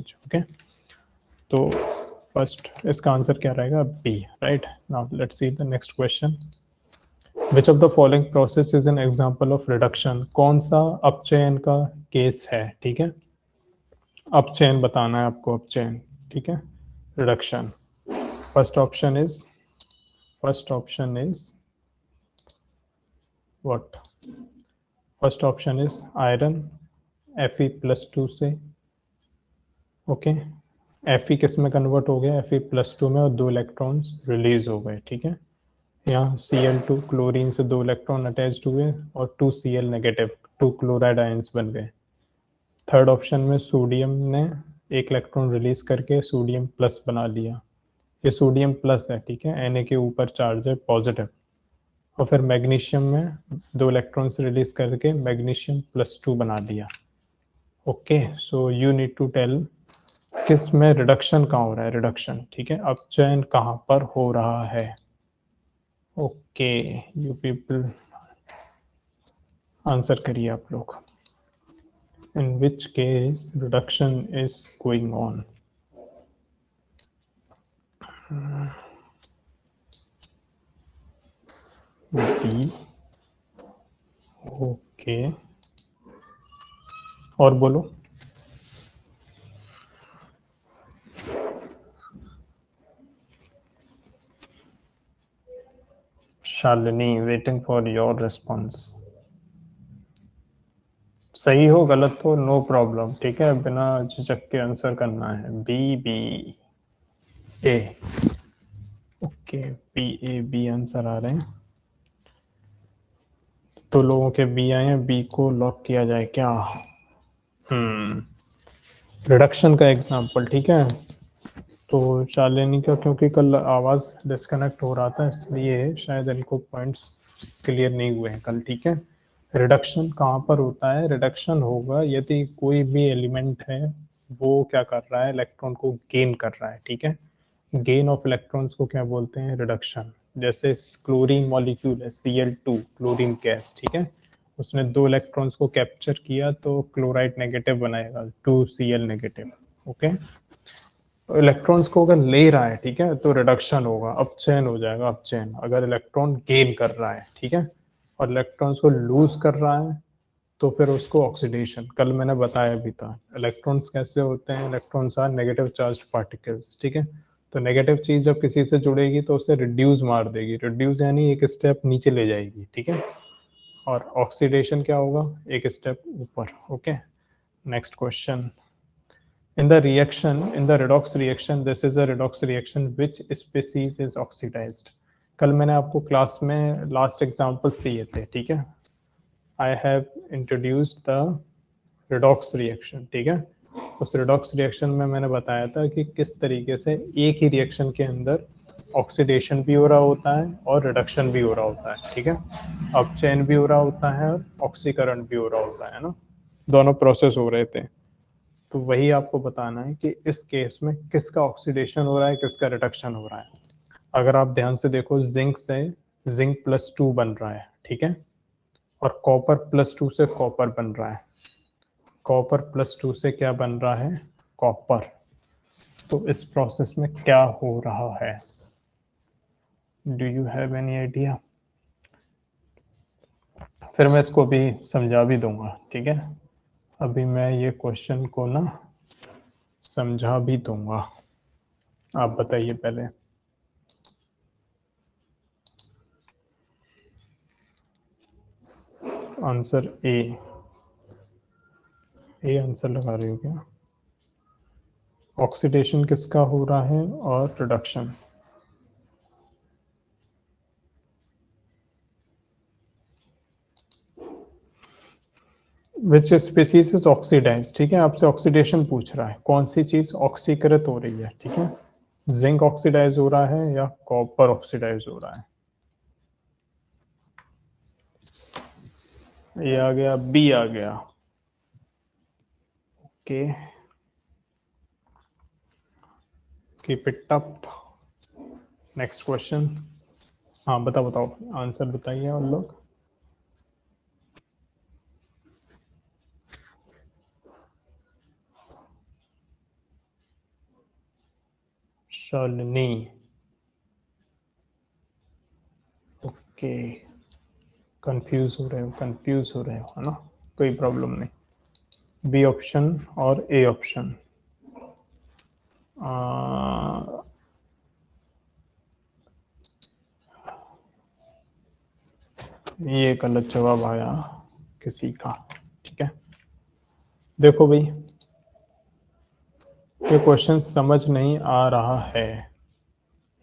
Change. Okay, तो first इसका answer क्या रहेगा? B, right. Now let's see the next question. Which of the following process is an example of reduction? कौन सा अपचयन का case है? ठीक है, अपचयन बताना है आपको, अपचयन, ठीक है, reduction. First option is what? First option is iron Fe+2 से। ओके, Fe किस में कन्वर्ट हो गया? Fe+2 में, और 2 इलेक्ट्रॉन्स रिलीज हो गए। ठीक है, यहाँ Cl2 क्लोरीन से 2 इलेक्ट्रॉन अटैच्ड हुए और 2Cl नेगेटिव, 2 क्लोराइड आयंस बन गए। थर्ड ऑप्शन में सोडियम ने 1 इलेक्ट्रॉन रिलीज करके सोडियम प्लस बना लिया, ये सोडियम प्लस है, ठीक है, Na के ऊपर चार्ज है पॉजिटिव। और फिर मैग्नीशियम में 2 इलेक्ट्रॉन्स रिलीज करके मैग्नीशियम +2 बना लिया। Okay, so you need to tell किस में रिडक्शन कहाँ हो रहा है, रिडक्शन, ठीक है, अपचयन कहाँ पर हो रहा है। ओके, यू पीपल आंसर करिए आप लोग। In which case reduction is going on. B, okay, और बोलो। Shalini, waiting for your response. सही हो गलत हो नो प्रॉब्लम, ठीक है, बिना झिझक के आंसर करना है। B, B A, okay, B A B answer आ रहे हैं, तो लोगों के बी आए हैं, बी को लॉक किया जाए क्या? रिडक्शन का एग्जांपल, ठीक है। तो शालिनी का क्योंकि कल आवाज डिस्कनेक्ट हो रहा था, इसलिए शायद इनको पॉइंट्स क्लियर नहीं हुए हैं कल, ठीक है। रिडक्शन कहाँ पर होता है? रिडक्शन होगा यदि कोई भी एलिमेंट है वो क्या कर रहा है, इलेक्ट्रॉन को गेन कर रहा है, ठीक है। गेन ऑफ इलेक्ट्रॉन्स को क्या बोलते हैं? रिडक्शन। जैसे क्लोरीन मॉलिक्यूल है Cl2, क्लोरीन गैस, ठीक है, उसने 2 इलेक्ट्रॉन्स को कैप्चर किया तो क्लोराइड नेगेटिव बनाएगा, 2Cl नेगेटिव। ओके, इलेक्ट्रॉन्स को अगर ले रहा है, ठीक है, तो रिडक्शन होगा, अपचयन हो जाएगा, अपचयन। अगर इलेक्ट्रॉन गेन कर रहा है, ठीक है, और इलेक्ट्रॉन्स को लूज कर रहा है, तो फिर उसको ऑक्सीडेशन। कल मैंने बताया भी था इलेक्ट्रॉन्स कैसे होते हैं, electrons are negative charge particles, ठीक है। तो नेगेटिव चीज जब किसी से जुड़ेगी तो उसे रिड्यूस मार देगी, रिड्यूस यानी एक स्टेप नीचे ले जाएगी, ठीक है। और ऑक्सीडेशन क्या होगा? एक स्टेप ऊपर। Okay, next question. In the redox reaction, this is a redox reaction, which species is oxidized? कल मैंने आपको क्लास में लास्ट एग्जांपल्स दिए थे, ठीक है। I have introduced the redox reaction, ठीक है। उस redox reaction में मैंने बताया था कि किस तरीके से एक ही रिएक्शन के अंदर ऑक्सीडेशन भी हो रहा होता है और रिडक्शन भी हो रहा होता है, ठीक है। अपचयन भी हो रहा होता है और ऑक्सीकरण भी हो रहा होता है ना, दोनों प्रोसेस हो रहे थे। तो वही आपको बताना है कि इस केस में किसका ऑक्सीडेशन हो रहा है, किसका रिडक्शन हो रहा है। अगर आप ध्यान से देखो, जिंक से जिंक+2 बन रहा है, ठीक है, और कॉपर+2 से कॉपर बन रहा है। कॉपर+2 से क्या बन रहा है? कॉपर। तो इस प्रोसेस में क्या हो रहा है? Do you have any idea? फिर मैं इसको भी समझा भी दूंगा, ठीक है। अभी मैं ये क्वेश्चन को ना समझा भी दूंगा। आप बताइए पहले। आंसर ए आंसर लगा रही हो क्या? ऑक्सीडेशन किसका हो रहा है और reduction? Which species is oxidise, ठीक है, आपसे ऑक्सीडेशन पूछ रहा है, कौन सी चीज ऑक्सीकृत हो रही है, ठीक है। जिंक ऑक्सीडाइज हो रहा है या कॉपर ऑक्सीडाइज हो रहा है? ए आ गया, बी आ गया। Okay, keep it up. Next question. हाँ बताओ बताओ, आंसर बताइए और लोग। शालिनी, ओके, कंफ्यूज हो रहे हो है ना, कोई प्रॉब्लम नहीं। बी ऑप्शन और ए ऑप्शन, ये गलत जवाब आया किसी का। ठीक है, देखो भाई, ये क्वेश्चन समझ नहीं आ रहा है,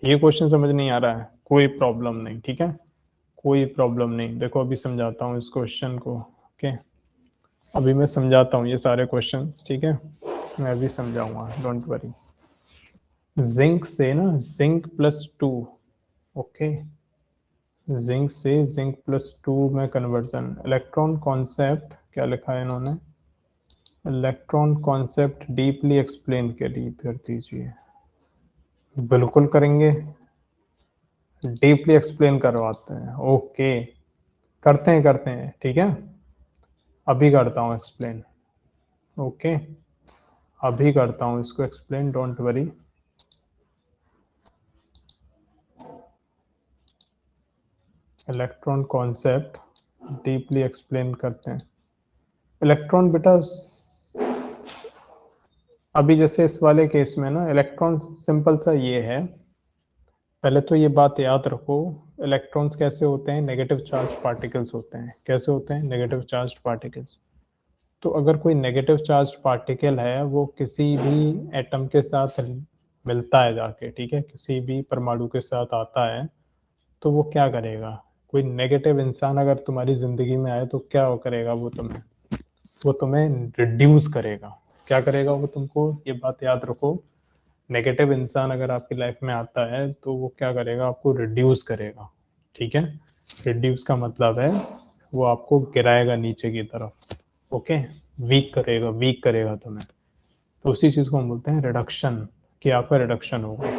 ये क्वेश्चन समझ नहीं आ रहा है, कोई प्रॉब्लम नहीं, ठीक है, कोई प्रॉब्लम नहीं। देखो अभी समझाता हूँ इस क्वेश्चन को, ओके, अभी मैं समझाता हूँ ये सारे क्वेश्चंस, ठीक है, मैं अभी समझाऊंगा, डोंट वरी। जिंक से ना zinc plus two, okay, zinc से जिंक प्लस टू में कन्वर्जन, इलेक्ट्रॉन कॉन्सेप्ट क्या लिखा है इन्होंने, इलेक्ट्रॉन कॉन्सेप्ट डीपली एक्सप्लेन कर दीजिए। बिल्कुल करेंगे, डीपली एक्सप्लेन करवाते हैं, ओके, करते हैं, ठीक है, अभी करता हूँ एक्सप्लेन, ओके, अभी करता हूँ इसको explain, don't worry. Electron concept deeply explain करते हैं। इलेक्ट्रॉन बेटा, अभी जैसे इस वाले केस में ना इलेक्ट्रॉन सिंपल सा ये है, पहले तो ये बात याद रखो, इलेक्ट्रॉन्स कैसे होते हैं, नेगेटिव चार्ज पार्टिकल्स होते हैं, कैसे होते हैं, नेगेटिव चार्ज पार्टिकल्स। तो अगर कोई नेगेटिव चार्ज पार्टिकल है वो किसी भी एटम के साथ मिलता है जाके, ठीक है, किसी भी परमाणु के साथ आता है, तो वो क्या करेगा, कोई नेगेटिव इंसान अगर तुम्हारी जिंदगी में आए तो क्या वो करेगा, वो तुम्हें रिड्यूस करेगा, क्या करेगा वो तुमको, ये बात याद रखो, नेगेटिव इंसान अगर आपकी लाइफ में आता है तो वो क्या करेगा, आपको रिड्यूस करेगा, ठीक है, रिड्यूस का मतलब है वो आपको गिराएगा नीचे की तरफ, ओके, वीक करेगा तुम्हें, तो उसी चीज को हम बोलते हैं रिडक्शन, कि आपका रिडक्शन होगा।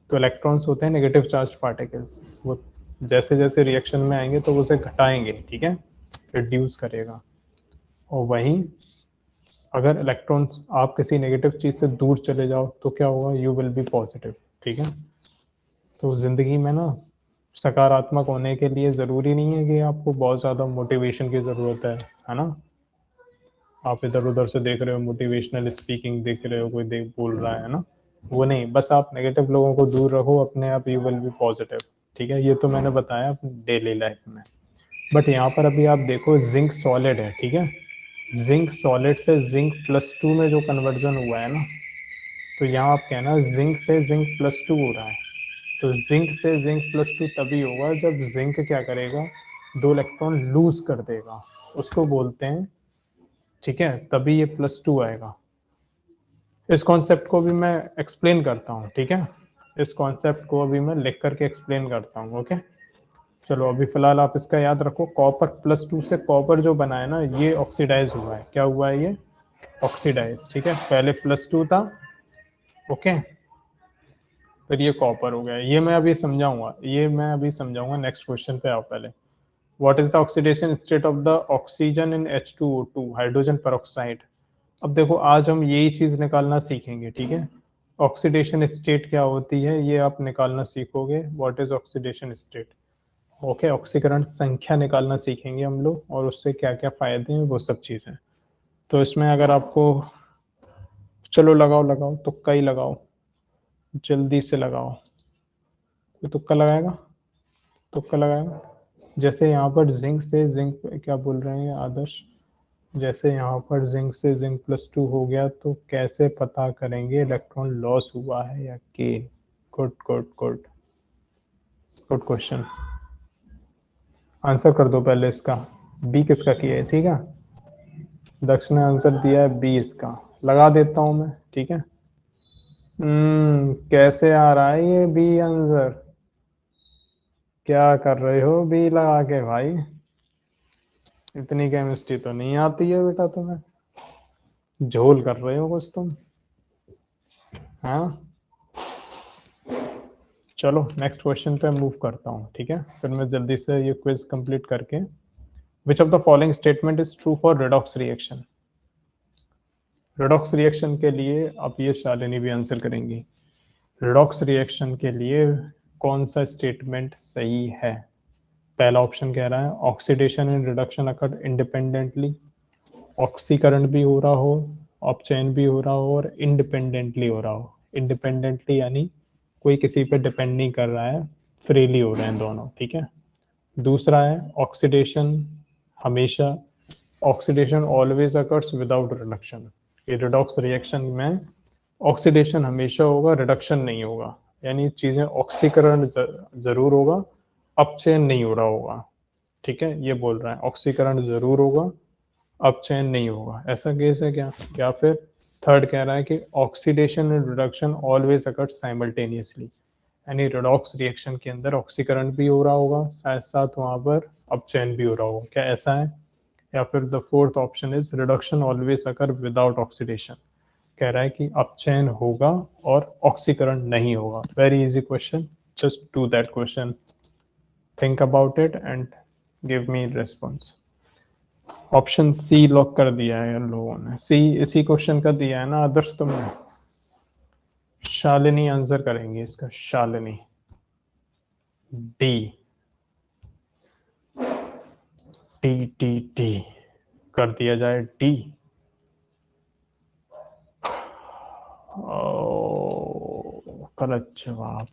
तो इलेक्ट्रॉन्स होते हैं नेगेटिव चार्ज पार्टिकल्स, वो जैसे जैसे रिएक्शन में आएंगे तो वो उसे घटाएंगे, ठीक है, रिड्यूस करेगा। और वहीं अगर इलेक्ट्रॉन्स आप किसी नेगेटिव चीज से दूर चले जाओ तो क्या होगा, यू विल बी पॉजिटिव, ठीक है। तो जिंदगी में ना सकारात्मक होने के लिए जरूरी नहीं है कि आपको बहुत ज्यादा मोटिवेशन की जरूरत है ना, आप इधर उधर से देख रहे हो, मोटिवेशनल स्पीकिंग देख रहे हो, कोई देख बोल रहा है ना, वो नहीं, बस आप नेगेटिव लोगों को दूर रखो, अपने आप यू विल बी पॉजिटिव, ठीक है, ये तो मैंने बताया अपनी डेली लाइफ में। बट यहाँ पर अभी आप देखो जिंक सॉलिड है, ठीक है, जिंक सॉलिड से जिंक प्लस टू में जो कन्वर्जन हुआ है ना, तो यहाँ आप कहना जिंक से जिंक प्लस टू हो रहा है, तो जिंक से जिंक प्लस टू तभी होगा जब जिंक क्या करेगा, दो इलेक्ट्रॉन लूज कर देगा, उसको बोलते हैं, ठीक है, तभी ये प्लस टू आएगा। इस कॉन्सेप्ट को भी मैं एक्सप्लेन करता हूँ, ठीक है, इस कॉन्सेप्ट को अभी मैं लिख करके एक्सप्लेन करता हूँ, ओके। चलो अभी फिलहाल आप इसका याद रखो, कॉपर प्लस टू से कॉपर जो बना है ना, ये ऑक्सीडाइज हुआ है, क्या हुआ है, ये ऑक्सीडाइज, ठीक है, पहले प्लस टू था, ओके, फिर ये कॉपर हो गया, ये मैं अभी समझाऊंगा, नेक्स्ट क्वेश्चन पे आओ पहले। What is the oxidation state of the oxygen in H2O2, hydrogen peroxide. अब देखो आज हम यही चीज निकालना सीखेंगे, ठीक है, ऑक्सीडेशन स्टेट क्या होती है ये आप निकालना सीखोगे, what is oxidation state, okay, ऑक्सीकरण संख्या निकालना सीखेंगे हम लोग, और उससे क्या क्या फायदे हैं वो सब चीजें। तो इसमें अगर आपको, चलो लगाओ तुक्का ही लगाओ, जल्दी से लगाओ, कोई तुक्का लगाएगा, तुक्का लगाएगा। जैसे यहाँ पर जिंक से जिंक, क्या बोल रहे हैं आदर्श, जैसे यहाँ पर जिंक से जिंक प्लस टू हो गया तो कैसे पता करेंगे इलेक्ट्रॉन लॉस हुआ है या gain, good good good, good question, answer कर दो पहले इसका, बी किसका किया है, इसी का, दक्ष ने आंसर दिया है बी इसका, लगा देता हूं मैं, ठीक है। कैसे आ रहा है ये बी आंसर, क्या कर रहे हो बी लगा के भाई, इतनी केमिस्ट्री तो नहीं आती है बेटा तुम्हें, झोल कर रहे हो कुछ तुम, हाँ। चलो नेक्स्ट क्वेश्चन पे मूव करता हूँ, ठीक है, फिर मैं जल्दी से ये क्विज कंप्लीट करके, विच of the following statement is true for redox reaction, redox reaction के लिए अब ये शालिनी भी आंसर करेंगी, रिडॉक्स रिएक्शन के लिए कौन सा स्टेटमेंट सही है? पहला ऑप्शन कह रहा है oxidation and reduction occur independently, ऑक्सीकरण भी हो रहा हो, अपचयन भी हो रहा हो और इंडिपेंडेंटली हो रहा हो। इंडिपेंडेंटली यानी कोई किसी पे डिपेंड नहीं कर रहा है, फ्रीली हो रहे हैं दोनों, ठीक है। दूसरा है ऑक्सीडेशन हमेशा, oxidation always occurs without reduction. ये रिडॉक्स रिएक्शन में ऑक्सीडेशन हमेशा होगा, रिडक्शन नहीं होगा, यानी चीजें ऑक्सीकरण जरूर होगा, अपचयन नहीं हो रहा होगा, ठीक है। ये बोल रहा है ऑक्सीकरण जरूर होगा, अपचयन नहीं होगा, ऐसा केस है क्या? या फिर थर्ड कह रहा है कि oxidation and reduction always occurs simultaneously, यानी रिडॉक्स रिएक्शन के अंदर ऑक्सीकरण भी हो रहा होगा, साथ साथ वहां पर अपचयन भी हो रहा होगा, क्या ऐसा है? या फिर the fourth option is reduction always occur without oxidation, कह रहा है कि अपचयन होगा और ऑक्सीकरण नहीं होगा। Very easy question, just do that question, think about it and give me response. Option C lock कर दिया है इन लोगों ने, सी इसी क्वेश्चन का दिया है ना आदर्श तुमने? शालिनी आंसर करेंगे इसका, Shalini. D T T T कर दिया जाए डी। गलत जवाब।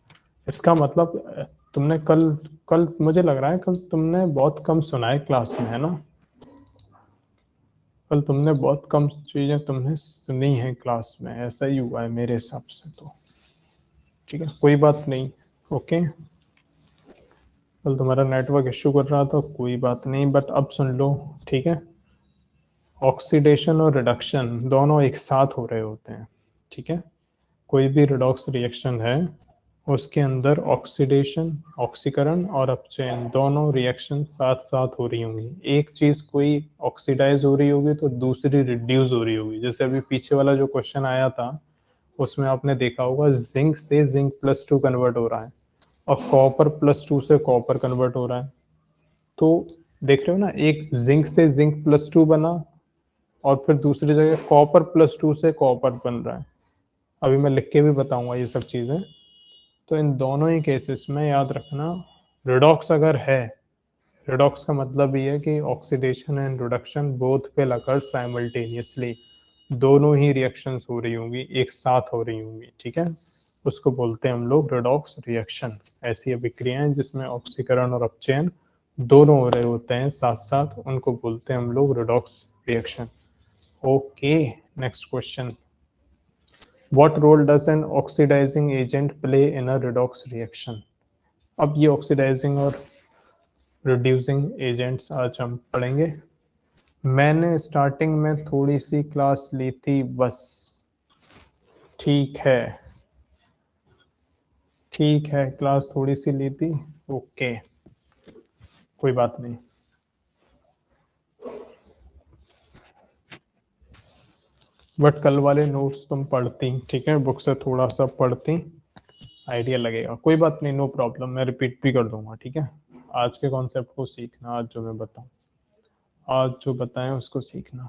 इसका मतलब तुमने कल कल मुझे लग रहा है कल तुमने बहुत कम सुना है क्लास में, है ना? कल तुमने बहुत कम चीजें तुमने सुनी है क्लास में, ऐसा ही हुआ है मेरे हिसाब से तो। ठीक है, कोई बात नहीं, ओके। कल तुम्हारा नेटवर्क इश्यू कर रहा था, कोई बात नहीं, बट अब सुन लो, ठीक है। ऑक्सीडेशन और रिडक्शन दोनों एक साथ हो रहे होते हैं, ठीक है। कोई भी रिडॉक्स रिएक्शन है उसके अंदर ऑक्सीडेशन, ऑक्सीकरण और अपचयन दोनों रिएक्शन साथ साथ हो रही होंगी। एक चीज कोई ऑक्सीडाइज हो रही होगी तो दूसरी रिड्यूस हो रही होगी। जैसे अभी पीछे वाला जो क्वेश्चन आया था उसमें आपने देखा होगा जिंक से जिंक प्लस 2 कन्वर्ट हो रहा है और कॉपर प्लस 2 से कॉपर कन्वर्ट हो रहा है। तो देख रहे हो ना, एक जिंक से जिंक प्लस 2 बना और फिर दूसरी जगह कॉपर प्लस 2 से कॉपर बन रहा है। अभी मैं लिख के भी बताऊंगा ये सब चीजें। तो इन दोनों ही केसेस में याद रखना, रिडॉक्स अगर है, रिडॉक्स का मतलब ये है कि oxidation and reduction both will occur simultaneously, दोनों ही रिएक्शंस हो रही होंगी, एक साथ हो रही होंगी, ठीक है। उसको बोलते हैं हम लोग रिडॉक्स रिएक्शन। ऐसी अभिक्रियाएं जिसमें ऑक्सीकरण और अपचयन दोनों हो रहे होते हैं साथ साथ, उनको बोलते हैं हम लोग redox reaction. Okay, next question. What role does an oxidizing agent play in a redox reaction? अब ये ऑक्सीडाइजिंग और रिड्यूसिंग एजेंट्स आज हम पढ़ेंगे। मैंने स्टार्टिंग में थोड़ी सी क्लास ली थी बस, ठीक है, ठीक है, क्लास थोड़ी सी ली थी, ओके, कोई बात नहीं। बट कल वाले नोट्स तुम पढ़ती, ठीक है, बुक से थोड़ा सा पढ़ती, आइडिया लगेगा, कोई बात नहीं, नो प्रॉब्लम, मैं रिपीट भी कर दूंगा, ठीक है। आज के कॉन्सेप्ट को सीखना, आज जो मैं बताऊं, आज जो बताएं उसको सीखना।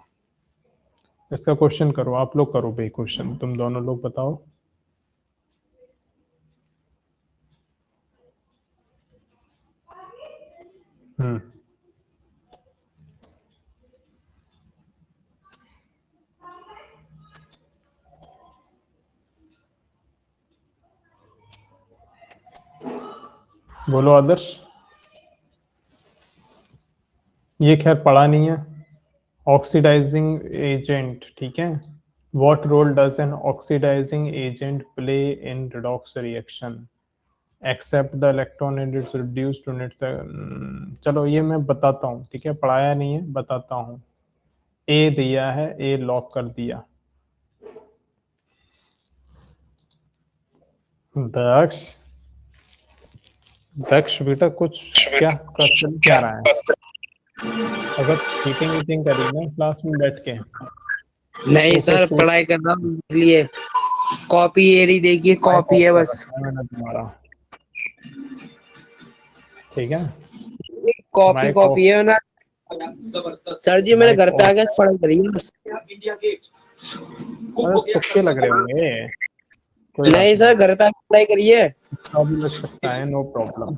इसका क्वेश्चन करो, आप लोग करो भाई क्वेश्चन, तुम दोनों लोग बताओ। बोलो आदर्श। ये खैर पढ़ा नहीं है। ऑक्सीडाइजिंग एजेंट, ठीक है। What role does an oxidising agent play in redox reaction accept the electron and it's reduced to its. चलो ये मैं बताता हूँ, ठीक है, पढ़ाया नहीं है, बताता हूँ। ए दिया है, ए लॉक कर दिया। दक्ष, दक्ष बेटा कुछ क्या कर क्या रहा है? अगर चीटिंग वीटिंग करी ना क्लास में बैठ के नहीं तो सर, फिर पढ़ाई कर रहा हूँ, इसलिए कॉपी ये रही, देखिए कॉपी है बस। मैंने तुम्हारा, ठीक है, कॉपी माइक कॉपी ऑफ, है ना सर जी, मैंने घर माइक पे ऑफ। आके पढ़ाई करी है बस। अरे तुक्के लग रहे होंगे, कोई बात नहीं सर, घर पे अप्लाई करिए। इसका भी लग सकता है, नो प्रॉब्लम।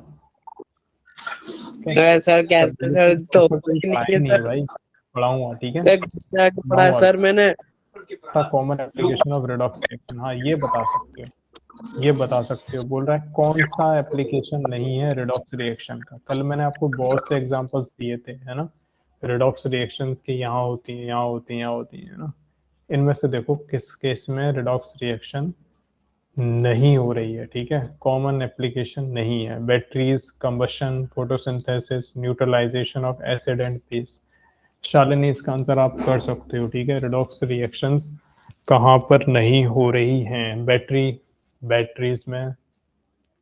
सर कैसे सर, तो कोई नहीं टाइम है नहीं है सर, भाई, पढ़ाऊंगा ठीक है। जाके पढ़ा है सर मैंने। Common application of redox reaction, हाँ ये बता सकते हो, ये बता सकते हो। बोल रहा है कौन सा एप्लीकेशन नहीं है रिडॉक्स रिएक्शन का। कल मैंने आपको बहुत से एग्जांपल्स दिए थे, है ना, रिडॉक्स रिएक्शंस की, यहाँ होती है, यहाँ होती है, यहाँ होती है ना। इनमें से देखो किस केस में रिडॉक्स रिएक्शन नहीं हो रही है, ठीक है, कॉमन एप्लीकेशन नहीं है। Batteries, combustion, photosynthesis, neutralisation of acid and base. Shalini इसका आंसर आप कर सकते हो, ठीक है। रिडॉक्स रिएक्शंस कहाँ पर नहीं हो रही हैं? बैटरीज में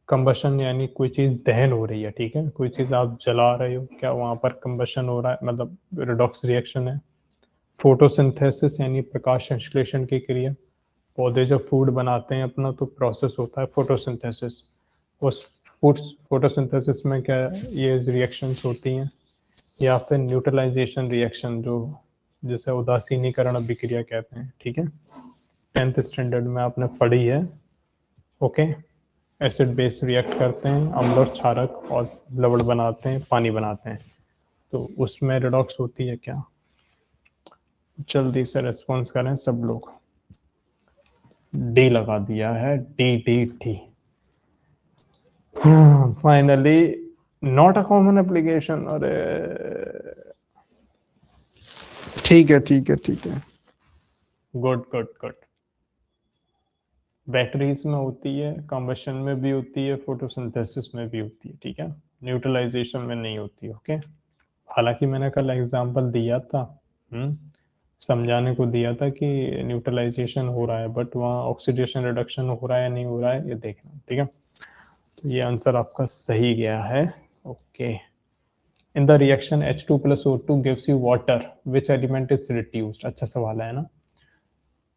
कंबशन यानी कोई चीज दहन हो रही है, ठीक है, कोई चीज आप जला रहे हो, क्या वहां पर कंबशन हो रहा है, मतलब रिडॉक्स रिएक्शन है। फोटोसिंथेसिस यानी प्रकाश संश्लेषण की क्रिया, पौधे जब फूड बनाते हैं अपना तो प्रोसेस होता है फोटोसिंथेसिस। उस फूड फोटोसिंथेसिस में क्या ये रिएक्शंस होती हैं, या फिर न्यूट्रलाइजेशन रिएक्शन, जो जिसे उदासीनीकरण अभिक्रिया कहते हैं, ठीक है, 10th स्टैंडर्ड में आपने पढ़ी है। ओके, एसिड बेस रिएक्ट करते हैं, अम्ल और क्षारक, और लवण बनाते हैं, पानी बनाते हैं, तो उसमें रिडॉक्स होती है क्या? जल्दी से रेस्पॉन्स करें सब लोग। डी लगा दिया है, D D D. Finally not a common application. अरे ठीक है ठीक है ठीक है, गुड गुड गुड। बैटरीज में होती है, कंबशन में भी होती है, फोटोसिंथेसिस में भी होती है, ठीक है, न्यूट्रलाइजेशन में नहीं होती। ओके, हालांकि मैंने कल एग्जांपल दिया था, समझाने को दिया था कि न्यूट्रलाइजेशन हो रहा है, बट वहाँ ऑक्सीडेशन रिडक्शन हो रहा है या नहीं हो रहा है, ये देखना, ठीक है। तो ये आंसर आपका सही गया है। Okay, in the reaction H2 plus O2 gives you water, which element is reduced? अच्छा सवाल है ना।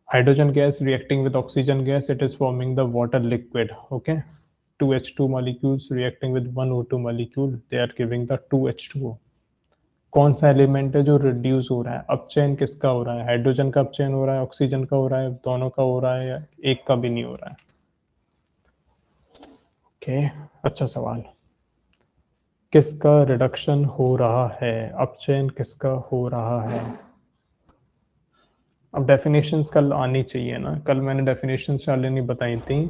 Hydrogen gas reacting with oxygen gas, it is forming the water liquid. Okay, two H2 molecules reacting with one O2 molecule, they are giving the 2H2O. कौन सा element है जो reduce हो रहा है? अपचयन किसका हो रहा है? हाइड्रोजन का अपचयन हो रहा है, ऑक्सीजन का हो रहा है, दोनों का हो रहा है, या एक का भी नहीं हो रहा है? ओके, अच्छा सवाल। किसका रिडक्शन हो रहा है, अपचयन किसका हो रहा है? अब डेफिनेशंस कल आनी चाहिए ना, कल मैंने डेफिनेशंस शालिनी बताई थी।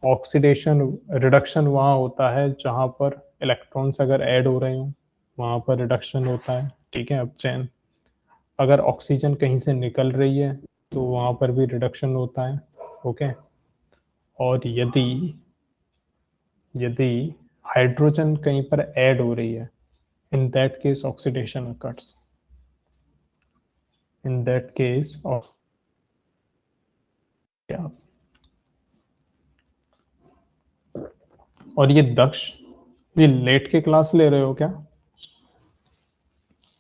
ऑक्सीडेशन रिडक्शन वहाँ होता है जहाँ पर इलेक्ट्रॉन्स अगर ऐड हो रहे हो, वहाँ पर रिडक्शन होता है, ठीक है, अपचयन। अगर ऑक्सीजन कहीं से निकल रही है तो वहाँ पर भी रिडक्शन होता है। ओके, और यदि यदि हाइड्रोजन कहीं पर ऐड हो रही है, in that case oxidation occurs, in that case of क्या। और ये दक्ष, ये लेट के क्लास ले रहे हो क्या?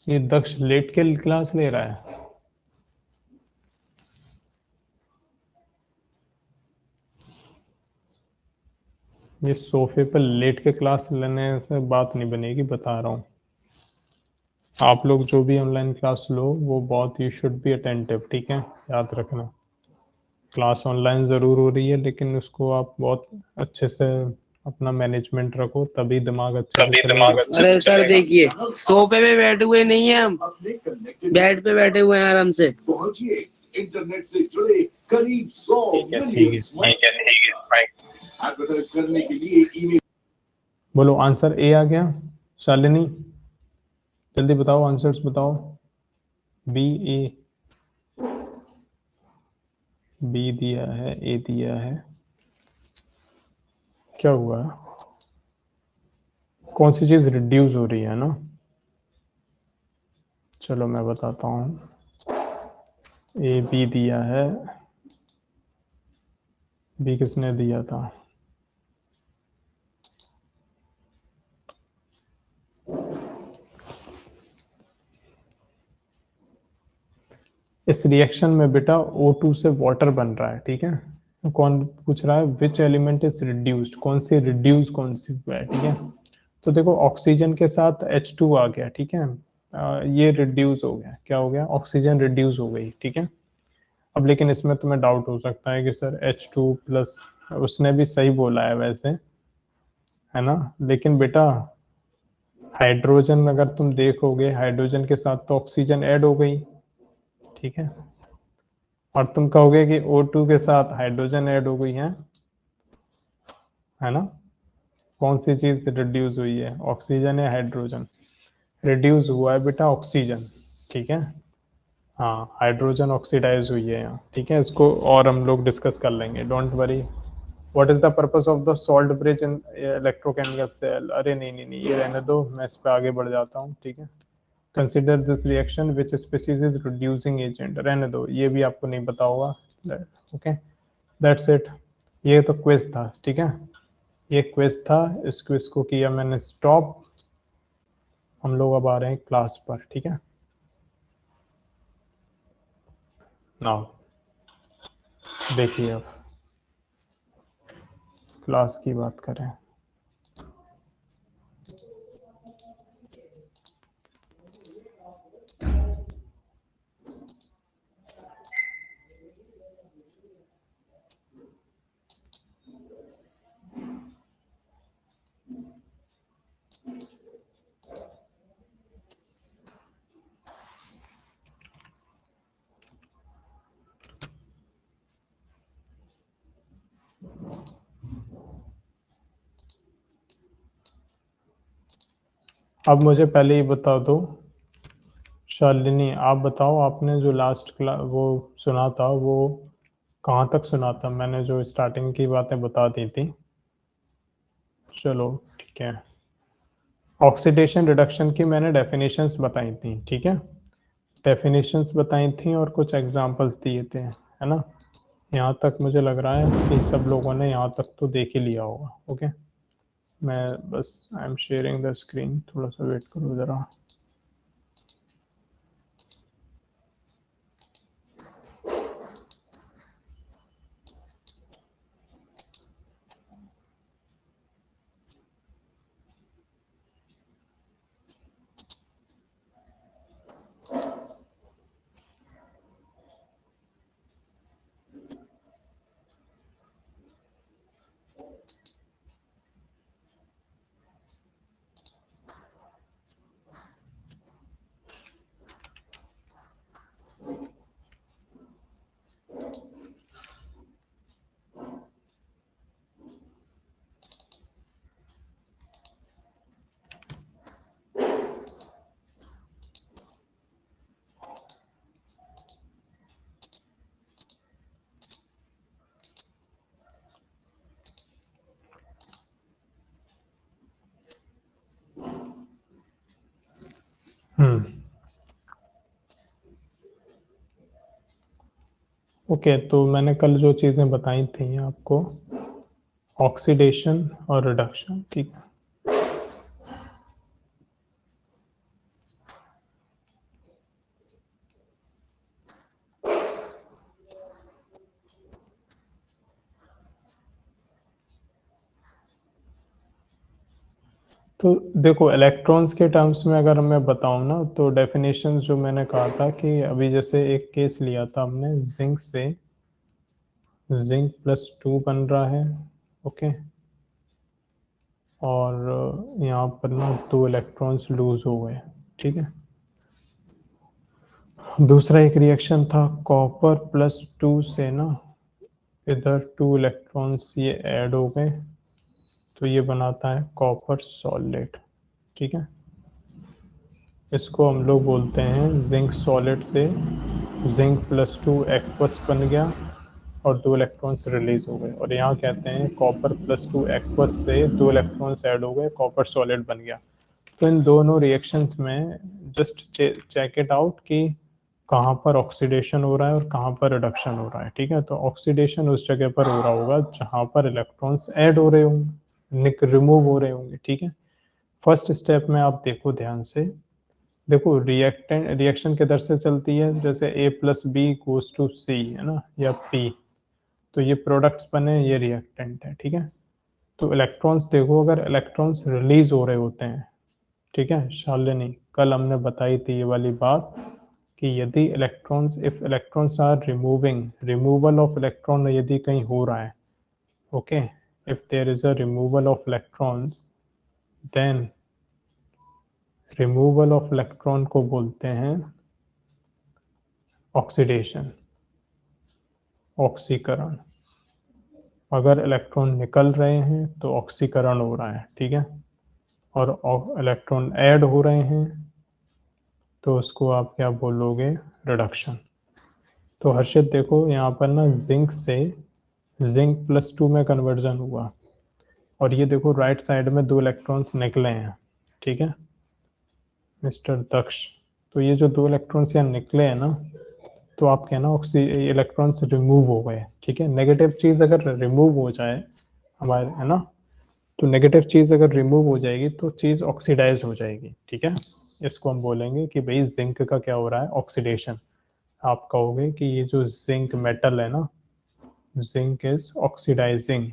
ये दक्ष लेट के क्लास ले रहा है? ये सोफे पर लेट के क्लास लेने से बात नहीं बनेगी, बता रहा हूँ। आप लोग जो भी ऑनलाइन क्लास लो वो बहुत, यू शुड बी अटेंटिव, ठीक है, याद रखना। क्लास ऑनलाइन ज़रूर हो रही है, लेकिन उसको आप बहुत अच्छे से अपना मैनेजमेंट रखो, तभी दिमाग अच्छे से चलेगा। अरे सर देखिए, सोफे पे बैठे हुए नहीं है हम, बेड पे बैठे हुए हैं आराम से। इंटरनेट से जुड़े करीब 100 मिलियन एडवर्टाइज करने के लिए ईमेल। बोलो आंसर ए आ गया। शालिनी जल्दी बताओ, आंसर्स बताओ। बी, ए, बी दिया है, ए दिया है, क्या हुआ? कौन सी चीज रिड्यूस हो रही है ना? चलो मैं बताता हूँ। ए बी दिया है, बी किसने दिया था? इस रिएक्शन में बेटा O2 से वाटर बन रहा है, ठीक है। कौन पूछ रहा है विच एलिमेंट इज रिड्यूस्ड, कौन सी रिड्यूस कौन सी हुआ है, ठीक है। तो देखो ऑक्सीजन के साथ H2 आ गया, ठीक है, ये रिड्यूस हो गया, क्या हो गया? ऑक्सीजन रिड्यूस हो गई, ठीक है। अब लेकिन इसमें तुम्हें डाउट हो सकता है कि सर H2 प्लस उसने भी सही बोला है वैसे, है ना। लेकिन बेटा हाइड्रोजन अगर तुम देखोगे, हाइड्रोजन के साथ तो ऑक्सीजन ऐड हो गई, ठीक है, और तुम कहोगे कि O2 के साथ हाइड्रोजन ऐड हो गई है ना। कौन सी चीज रिड्यूस हुई है, ऑक्सीजन या हाइड्रोजन? रिड्यूस हुआ है बेटा ऑक्सीजन, ठीक है। हाँ, हाइड्रोजन ऑक्सीडाइज हुई है यहाँ, ठीक है। इसको और हम लोग डिस्कस कर लेंगे, don't worry. What is the purpose of the salt bridge in electrochemical cell? अरे नहीं नहीं नहीं, ये रहने दो, मैं इस पे आगे बढ़ जाता हूँ, ठीक है। Consider this reaction which species is reducing agent, रहने दो, ये भी आपको नहीं पता होगा, ओके, दैट्स इट। ये तो क्विज था, ठीक है, ये क्विज था, इस क्विज को किया मैंने स्टॉप। हम लोग अब आ रहे हैं क्लास पर, ठीक है। नाउ देखिए, अब क्लास की बात करें। अब मुझे पहले ही बता दो, शालिनी आप बताओ, आपने जो लास्ट क्लास वो सुना था वो कहाँ तक सुना था? मैंने जो स्टार्टिंग की बातें बता दी थी। चलो ठीक है, ऑक्सीडेशन रिडक्शन की मैंने डेफिनेशंस बताई थी, ठीक है, डेफिनेशंस बताई थी और कुछ एग्जांपल्स दिए थे, है ना। यहाँ तक मुझे लग रहा है कि सब लोगों ने यहाँ तक तो देख ही लिया होगा, ओके। मैं बस I am sharing the screen, थोड़ा सा वेट करो ज़रा। ओके, तो मैंने कल जो चीज़ें बताई थी आपको, ऑक्सीडेशन और रिडक्शन, ठीक है। तो देखो, इलेक्ट्रॉन्स के टर्म्स में अगर मैं बताऊं ना, तो डेफिनेशन जो मैंने कहा था कि अभी जैसे एक केस लिया था हमने, जिंक से जिंक +2 बन रहा है, ओके, और यहाँ पर ना 2 इलेक्ट्रॉन्स लूज हो गए, ठीक है। दूसरा एक रिएक्शन था कॉपर +2 से ना इधर 2 इलेक्ट्रॉन्स ये ऐड हो गए, तो ये बनाता है कॉपर सॉलिड, ठीक है। इसको हम लोग बोलते हैं जिंक सॉलिड से जिंक +2 एक्वस बन गया और 2 इलेक्ट्रॉन्स रिलीज हो गए, और यहाँ कहते हैं कॉपर +2 एक्वस से 2 इलेक्ट्रॉन्स ऐड हो गए, कॉपर सॉलिड बन गया। तो इन दोनों रिएक्शंस में जस्ट चेक इट आउट कि कहाँ पर ऑक्सीडेशन हो रहा है और कहाँ पर रिडक्शन हो रहा है, ठीक है। तो ऑक्सीडेशन उस जगह पर हो रहा होगा जहाँ पर इलेक्ट्रॉन्स ऐड हो रहे होंगे, रिमूव हो रहे होंगे, ठीक है। फर्स्ट स्टेप में आप देखो ध्यान से, देखो रिएक्शन किधर से चलती है, जैसे A+B=C है ना, या P, तो ये प्रोडक्ट्स बने, ये रिएक्टेंट है, ठीक है। तो इलेक्ट्रॉन्स देखो, अगर इलेक्ट्रॉन्स रिलीज हो रहे होते हैं, ठीक है शालिनी, कल हमने बताई थी ये वाली बात कि यदि electrons, if electrons are removing, removal of electron यदि कहीं हो रहा है, okay, if there is a removal of electrons then removal of electron को बोलते हैं ऑक्सीडेशन, ऑक्सीकरण। अगर इलेक्ट्रॉन निकल रहे हैं तो ऑक्सीकरण हो रहा है, ठीक है, और इलेक्ट्रॉन ऐड हो रहे हैं तो उसको आप क्या बोलोगे, रिडक्शन। तो हर्षित देखो यहाँ पर ना जिंक से जिंक +2 में कन्वर्जन हुआ, और ये देखो राइट साइड में 2 इलेक्ट्रॉन्स निकले हैं, ठीक है मिस्टर दक्ष। तो ये जो 2 इलेक्ट्रॉन्स यहाँ निकले हैं ना, तो आप कहना इलेक्ट्रॉन्स रिमूव हो गए, ठीक है। नेगेटिव चीज़ अगर रिमूव हो जाए हमारे, है ना, तो नेगेटिव चीज़ अगर रिमूव हो जाएगी तो चीज़ ऑक्सीडाइज हो जाएगी, ठीक है। इसको हम बोलेंगे कि भाई जिंक का क्या हो रहा है, ऑक्सीडेशन। आप कहोगे कि ये जो जिंक मेटल है ना, जिंक इज ऑक्सीडाइजिंग,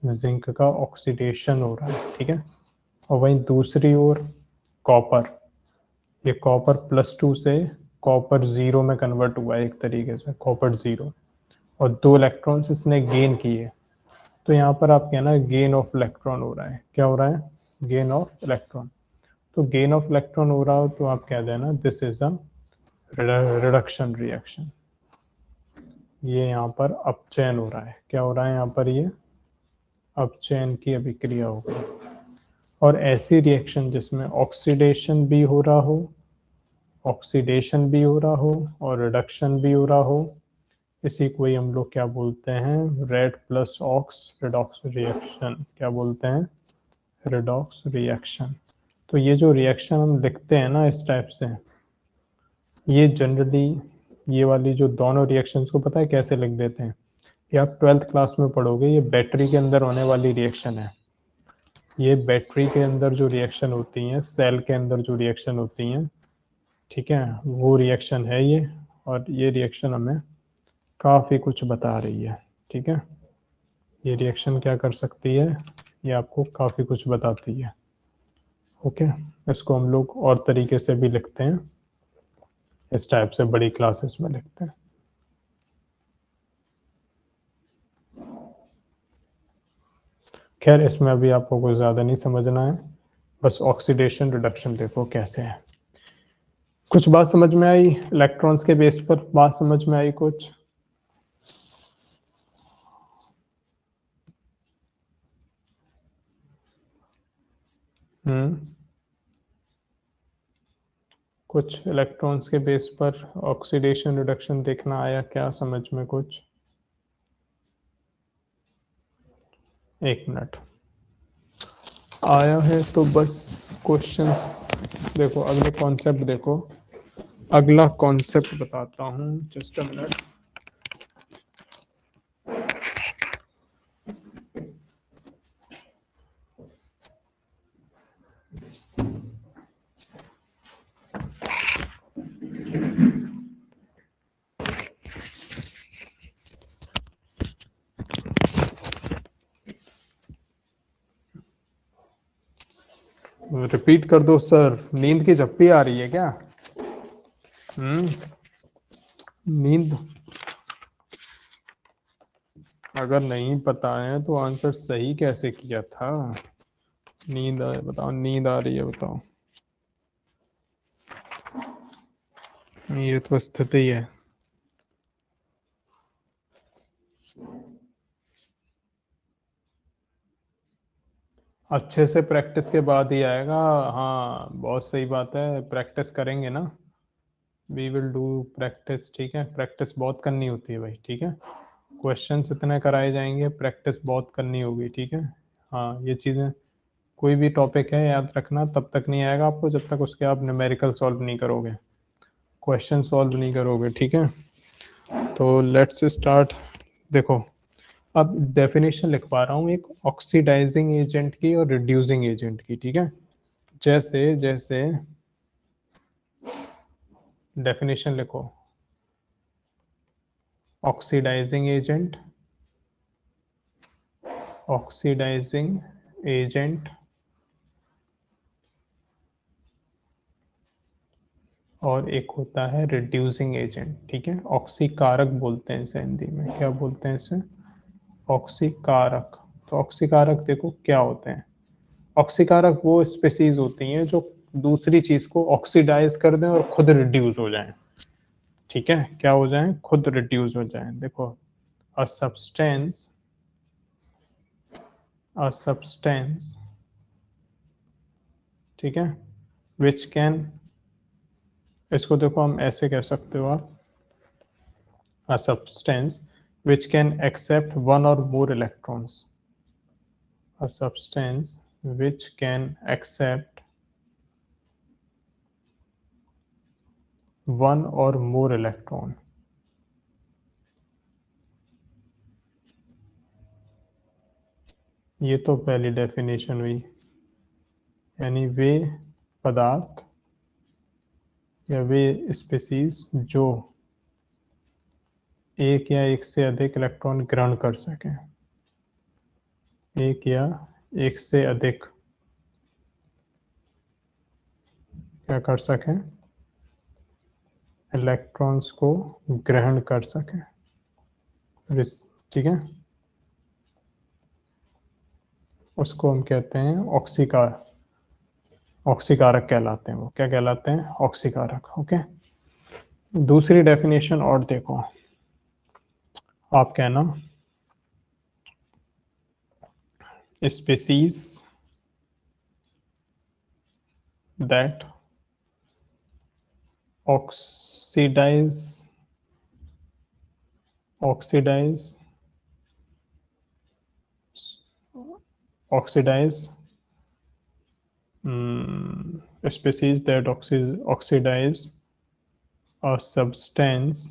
जिंक का ऑक्सीडेशन हो रहा है, ठीक है। और वहीं दूसरी ओर कॉपर, ये कॉपर +2 से कॉपर 0 में कन्वर्ट हुआ है एक तरीके से, कॉपर 0, और 2 इलेक्ट्रॉन्स इसने गेन किए। तो यहाँ पर आप कहना गेन ऑफ इलेक्ट्रॉन हो रहा है, क्या हो रहा है, गेन ऑफ इलेक्ट्रॉन। तो गेन ऑफ इलेक्ट्रॉन हो रहा हो तो आप कह देना this is a reduction reaction. ये यहाँ पर अपचयन हो रहा है, क्या हो रहा है यहाँ पर, ये अपचयन की अभिक्रिया हो गई। और ऐसी रिएक्शन जिसमें ऑक्सीडेशन भी हो रहा हो, ऑक्सीडेशन भी हो रहा हो और रिडक्शन भी हो रहा हो, इसी को ही हम लोग क्या बोलते हैं, red plus ox redox reaction, क्या बोलते हैं, रिडॉक्स रिएक्शन। तो ये जो रिएक्शन हम लिखते हैं ना इस टाइप से, ये जनरली ये वाली जो दोनों रिएक्शंस को पता है कैसे लिख देते हैं, ये आप 12th क्लास में पढ़ोगे, ये बैटरी के अंदर होने वाली रिएक्शन है। ये बैटरी के अंदर जो रिएक्शन होती हैं, सेल के अंदर जो रिएक्शन होती हैं, ठीक है, वो रिएक्शन है ये। और ये रिएक्शन हमें काफ़ी कुछ बता रही है, ठीक है। ये रिएक्शन क्या कर सकती है, ये आपको काफ़ी कुछ बताती है, ओके। इसको हम लोग और तरीके से भी लिखते हैं, इस टाइप से बड़ी क्लासेस में लिखते हैं। खैर इसमें अभी आपको कुछ ज़्यादा नहीं समझना है, बस ऑक्सीडेशन रिडक्शन देखो कैसे है। कुछ बात समझ में आई, इलेक्ट्रॉन्स के बेस पर बात समझ में आई कुछ? कुछ इलेक्ट्रॉन्स के बेस पर ऑक्सीडेशन रिडक्शन देखना आया क्या समझ में कुछ? एक मिनट, आया है तो बस क्वेश्चन देखो, अगले कॉन्सेप्ट देखो, अगला कॉन्सेप्ट बताता हूँ, जस्ट अ मिनट। रिपीट कर दो सर, नींद की झप्पी आ रही है क्या? नींद अगर नहीं पता है तो आंसर सही कैसे किया था? नींद आ, बताओ नींद आ रही है बताओ। ये तो स्थिति है। अच्छे से प्रैक्टिस के बाद ही आएगा। हाँ बहुत सही बात है, प्रैक्टिस करेंगे ना, वी विल डू प्रैक्टिस, ठीक है। प्रैक्टिस बहुत करनी होती है भाई, ठीक है। क्वेश्चंस इतने कराए जाएंगे, प्रैक्टिस बहुत करनी होगी, ठीक है। हाँ ये चीज़ें, कोई भी टॉपिक है याद रखना, तब तक नहीं आएगा आपको जब तक उसके आप न्यूमेरिकल सॉल्व नहीं करोगे, क्वेश्चन सॉल्व नहीं करोगे, ठीक है। तो लेट्स स्टार्ट। देखो अब डेफिनेशन लिखवा रहा हूँ एक ऑक्सीडाइजिंग एजेंट की और रिड्यूसिंग एजेंट की, ठीक है। जैसे जैसे डेफिनेशन लिखो, ऑक्सीडाइजिंग एजेंट, ऑक्सीडाइजिंग एजेंट और एक होता है रिड्यूसिंग एजेंट, ठीक है। ऑक्सीकारक बोलते हैं इसे हिंदी में, क्या बोलते हैं इसे, ऑक्सीकारक। तो ऑक्सीकारक देखो क्या होते हैं। ऑक्सीकारक वो स्पीसीज होती हैं जो दूसरी चीज को ऑक्सीडाइज कर दें और खुद रिड्यूस हो जाएं। ठीक है, क्या हो जाएं, खुद रिड्यूस हो जाएं। देखो, अ सब्सटेंस, ठीक है, विच कैन, इसको देखो हम ऐसे कह सकते हो आप, a substance which can accept one or more electrons, a substance which can accept one or more electron। ये तो पहली डेफिनेशन हुई, यानी वे पदार्थ या वे स्पीसीज जो एक या एक से अधिक इलेक्ट्रॉन ग्रहण कर सकें, एक या एक से अधिक क्या कर सकें, इलेक्ट्रॉन्स को ग्रहण कर सकें। ठीक है, उसको हम कहते हैं ऑक्सीकारक कहलाते हैं। वो क्या कहलाते हैं, ऑक्सीकारक। ओके, दूसरी डेफिनेशन और देखो, आप कहना species that oxidise oxidize species that oxidize a substance,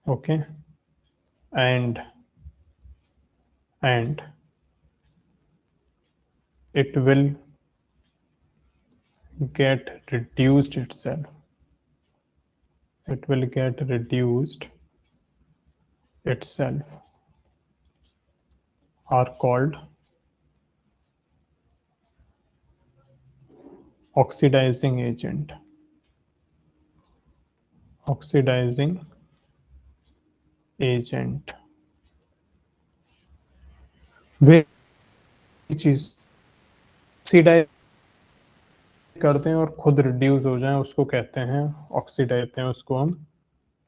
okay, and it will get reduced itself, are called oxidizing agent। वे चीज ऑक्सीडाइज करते हैं और खुद रिड्यूस हो जाए उसको कहते हैं ऑक्सीडाइज, कहते हैं उसको हम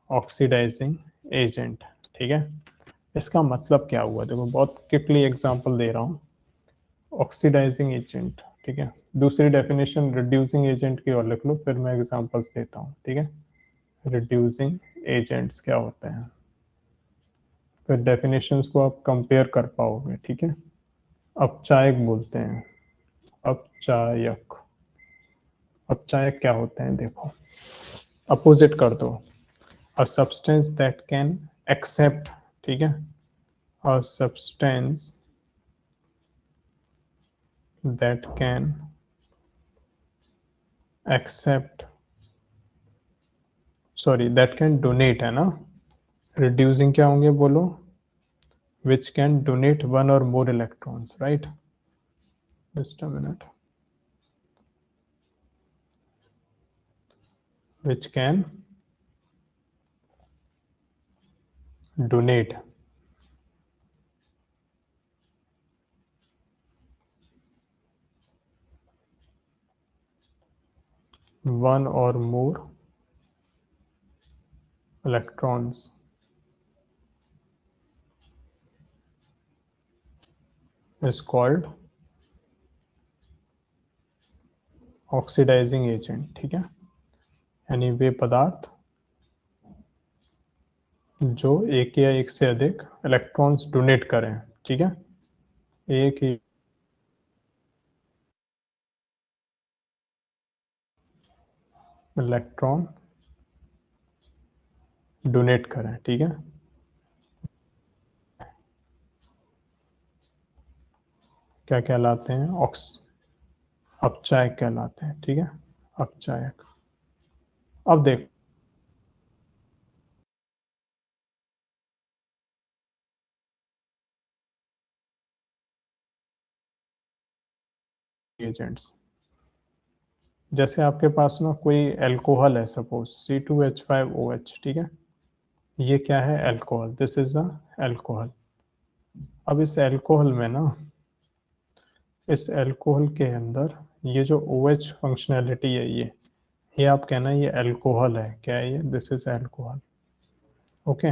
ऑक्सीडाइजिंग एजेंट। ठीक है, इसका मतलब क्या हुआ, देखो बहुत क्विकली एग्जांपल दे रहा हूँ। ऑक्सीडाइजिंग एजेंट, ठीक है, दूसरी डेफिनेशन रिड्यूसिंग एजेंट की और लिख लो, फिर मैं एग्जांपल्स देता हूँ। ठीक है, रिड्यूसिंग एजेंट्स क्या होते हैं, फिर डेफिनेशंस को आप कंपेयर कर पाओगे। ठीक है, अपचायक बोलते हैं, अपचायक। अपचायक क्या होते हैं, देखो अपोजिट कर दो, a substance that can accept, ठीक है, a substance that can accept, sorry that can donate है ना, रिड्यूसिंग क्या होंगे बोलो, which can donate one or more electrons, right? Just a minute. Which can donate one or more electrons is called oxidising agent. ठीक है, यानी वे पदार्थ जो एक या एक से अधिक इलेक्ट्रॉन्स डोनेट करें। ठीक है, एक ही इलेक्ट्रॉन डोनेट करें। ठीक है, क्या कहलाते हैं, अपचायक कहलाते हैं। ठीक है, अपचायक। अब देख एजेंट्स, जैसे आपके पास ना कोई एल्कोहल है, सपोज C2H5OH, ठीक है, ये क्या है, alcohol, this is a alcohol. अब इस अल्कोहल में ना, इस अल्कोहल के अंदर ये जो OH फंक्शनैलिटी है, ये आप कहना ये अल्कोहल है, क्या है ये, दिस इज अल्कोहल। ओके,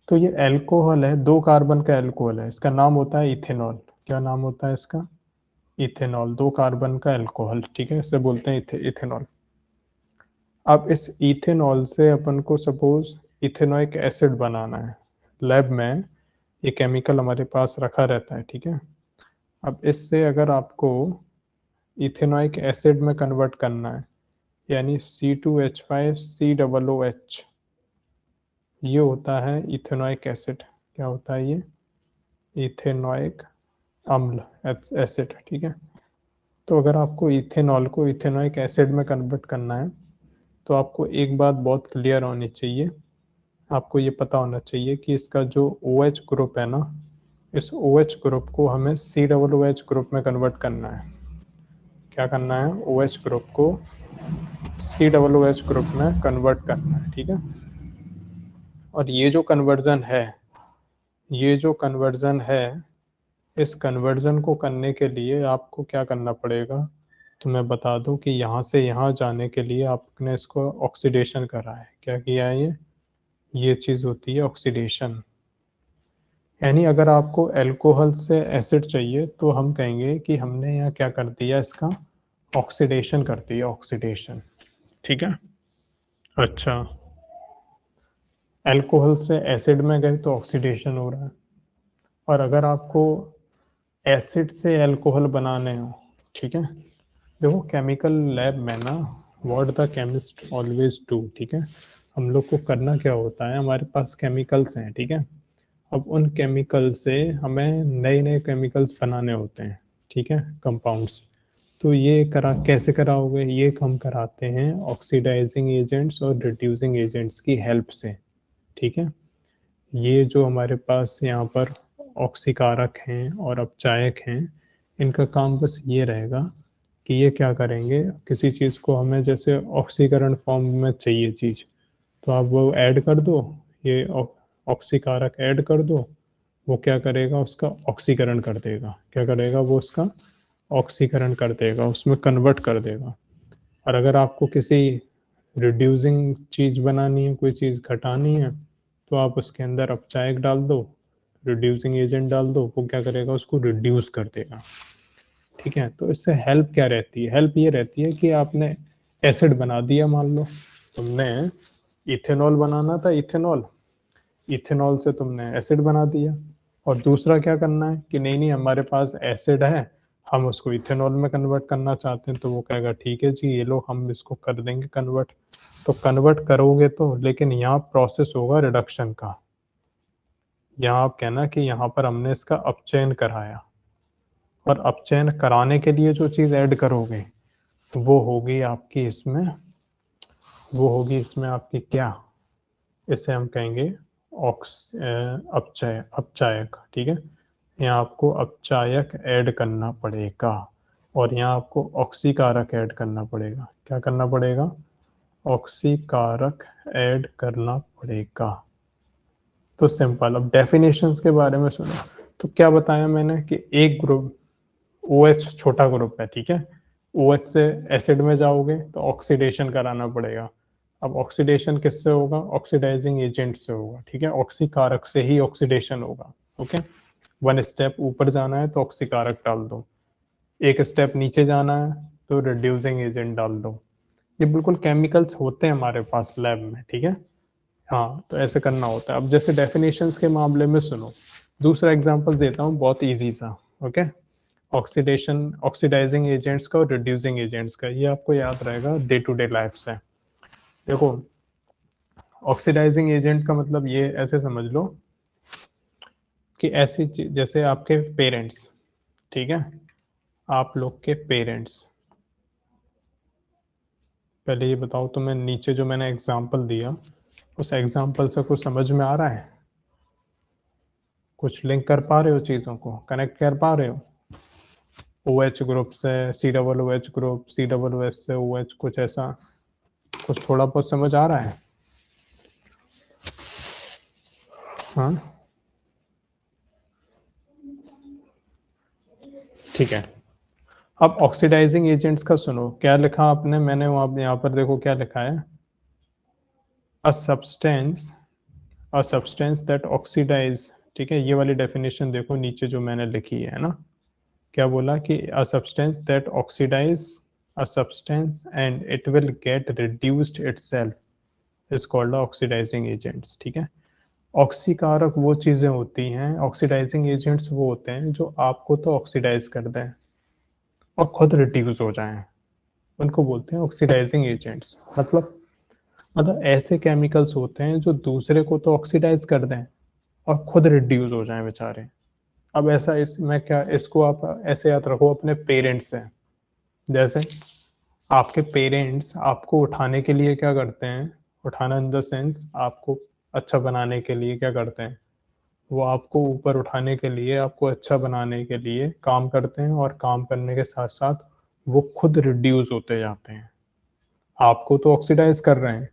तो ये अल्कोहल है, 2 कार्बन का अल्कोहल है, इसका नाम होता है इथेनॉल। क्या नाम होता है इसका, इथेनॉल, 2 कार्बन का अल्कोहल, ठीक है, इसे बोलते हैं इथेनॉल। अब इस इथेनॉल से अपन को सपोज इथेनोइक एसिड बनाना है, लैब में ये केमिकल हमारे पास रखा रहता है, ठीक है। अब इससे अगर आपको इथेनोइक एसिड में कन्वर्ट करना है, यानी C2H5COOH, ये होता है इथेनोइक एसिड। क्या होता है ये, इथेनोइक अम्ल एसिड, ठीक है। तो अगर आपको इथेनॉल को इथेनोइक एसिड में कन्वर्ट करना है, तो आपको एक बात बहुत क्लियर होनी चाहिए, आपको ये पता होना चाहिए कि इसका जो OH ग्रुप है ना, इस OH ग्रुप को हमें COOH ग्रुप में कन्वर्ट करना है। क्या करना है, OH ग्रुप को COOH ग्रुप में कन्वर्ट करना है, ठीक है। और ये जो कन्वर्जन है, ये जो कन्वर्जन है, इस कन्वर्जन को करने के लिए आपको क्या करना पड़ेगा, तो मैं बता दूं कि यहाँ से यहाँ जाने के लिए आपने इसको ऑक्सीडेशन करा है। क्या किया है ये चीज़ होती है ऑक्सीडेशन। यानी अगर आपको अल्कोहल से एसिड चाहिए, तो हम कहेंगे कि हमने यहाँ क्या कर दिया, इसका ऑक्सीडेशन कर दिया, ऑक्सीडेशन, ठीक है। अच्छा, अल्कोहल से एसिड में गए तो ऑक्सीडेशन हो रहा है। और अगर आपको एसिड से अल्कोहल बनाने हो, ठीक है, देखो केमिकल लैब में ना, what the chemist always do, ठीक है, हम लोग को करना क्या होता है, हमारे पास केमिकल्स हैं, ठीक है, अब उन केमिकल से हमें नए नए केमिकल्स बनाने होते हैं, ठीक है, कंपाउंड्स। तो ये कैसे कराओगे, ये हम कराते हैं ऑक्सीडाइजिंग एजेंट्स और रिड्यूसिंग एजेंट्स की हेल्प से, ठीक है। ये जो हमारे पास यहाँ पर ऑक्सीकारक हैं और अपचायक हैं, इनका काम बस ये रहेगा कि ये क्या करेंगे, किसी चीज़ को हमें जैसे ऑक्सीकरण फॉर्म में चाहिए चीज़, तो आप वो ऐड कर दो, ये ऑक्सीकारक ऐड कर दो, वो क्या करेगा, उसका ऑक्सीकरण कर देगा। क्या करेगा, वो उसका ऑक्सीकरण कर देगा, उसमें कन्वर्ट कर देगा। और अगर आपको किसी रिड्यूसिंग चीज़ बनानी है, कोई चीज़ घटानी है, तो आप उसके अंदर अपचायक डाल दो, रिड्यूसिंग एजेंट डाल दो, वो क्या करेगा, उसको रिड्यूस कर देगा, ठीक है। तो इससे हेल्प क्या रहती है, हेल्प ये रहती है कि आपने एसिड बना दिया, मान लो तुमने इथेनॉल बनाना था, इथेनॉल, इथेनॉल से तुमने एसिड बना दिया। और दूसरा क्या करना है कि नहीं नहीं हमारे पास एसिड है, हम उसको इथेनॉल में कन्वर्ट करना चाहते हैं, तो वो कहेगा ठीक है जी, ये लो हम इसको कर देंगे कन्वर्ट। तो कन्वर्ट करोगे तो, लेकिन यहाँ प्रोसेस होगा रिडक्शन का। यहाँ आप कहना कि यहाँ पर हमने इसका अपचयन कराया, और अपचयन कराने के लिए जो चीज़ ऐड करोगे, वो होगी आपकी इसमें, वो होगी इसमें आपकी क्या, इसे हम कहेंगे अपचायक, ठीक है। यहाँ आपको अपचायक ऐड करना पड़ेगा, और यहाँ आपको ऑक्सीकारक ऐड करना पड़ेगा। क्या करना पड़ेगा, ऑक्सीकारक ऐड करना पड़ेगा। तो सिंपल, अब डेफिनेशंस के बारे में सुनो। तो क्या बताया मैंने कि एक ग्रुप OH छोटा ग्रुप है, ठीक है, OH से एसिड में जाओगे तो ऑक्सीडेशन कराना पड़ेगा। अब ऑक्सीडेशन किससे होगा, ऑक्सीडाइजिंग एजेंट से होगा, ठीक है, ऑक्सीकारक से ही ऑक्सीडेशन होगा। ओके, 1 स्टेप ऊपर जाना है तो ऑक्सीकारक डाल दो, 1 स्टेप नीचे जाना है तो रिड्यूसिंग एजेंट डाल दो। ये बिल्कुल केमिकल्स होते हैं हमारे पास लैब में, ठीक है। हाँ, तो ऐसे करना होता है। अब जैसे डेफिनेशंस के मामले में सुनो, दूसरा एग्जांपल देता हूँ बहुत इजी सा। ओके, ऑक्सीडेशन, ऑक्सीडाइजिंग एजेंट्स का और रिड्यूसिंग एजेंट्स का, ये आपको याद रहेगा डे टू डे लाइफ से। देखो, ऑक्सीडाइजिंग एजेंट का मतलब ये ऐसे समझ लो कि ऐसी जैसे आपके पेरेंट्स, ठीक है, आप लोग के पेरेंट्स, पहले ये बताओ तुम्हें नीचे जो मैंने एग्जांपल दिया, उस एग्जांपल से कुछ समझ में आ रहा है, कुछ लिंक कर पा रहे हो, चीज़ों को कनेक्ट कर पा रहे हो, OH ग्रुप से COOH ग्रुप, COOH से OH, कुछ ऐसा, कुछ थोड़ा बहुत समझ आ रहा है। हाँ ठीक है। अब ऑक्सीडाइजिंग एजेंट्स का सुनो, क्या लिखा आपने, मैंने वहाँ यहाँ पर देखो क्या लिखा है, अ सब्सटेंस दैट ऑक्सीडाइज। ठीक है, ये वाली डेफिनेशन देखो नीचे जो मैंने लिखी है ना, क्या बोला कि a substance that oxidise a substance and it will get reduced itself is called oxidising agents. ठीक है, ऑक्सीकारक वो चीज़ें होती हैं, ऑक्सीडाइजिंग एजेंट्स वो होते हैं जो आपको तो ऑक्सीडाइज कर दें और खुद रिड्यूस हो जाएं, उनको बोलते हैं ऑक्सीडाइजिंग एजेंट्स। मतलब ऐसे केमिकल्स होते हैं जो दूसरे को तो ऑक्सीडाइज कर दें और खुद रिड्यूस हो जाएं बेचारे। अब ऐसा इसमें क्या, इसको आप ऐसे याद रखो अपने पेरेंट्स से। जैसे आपके पेरेंट्स आपको उठाने के लिए क्या करते हैं, उठाना इन द सेंस आपको अच्छा बनाने के लिए क्या करते हैं, वो आपको ऊपर उठाने के लिए, आपको अच्छा बनाने के लिए काम करते हैं, और काम करने के साथ साथ वो खुद रिड्यूस होते जाते हैं। आपको तो ऑक्सीडाइज कर रहे हैं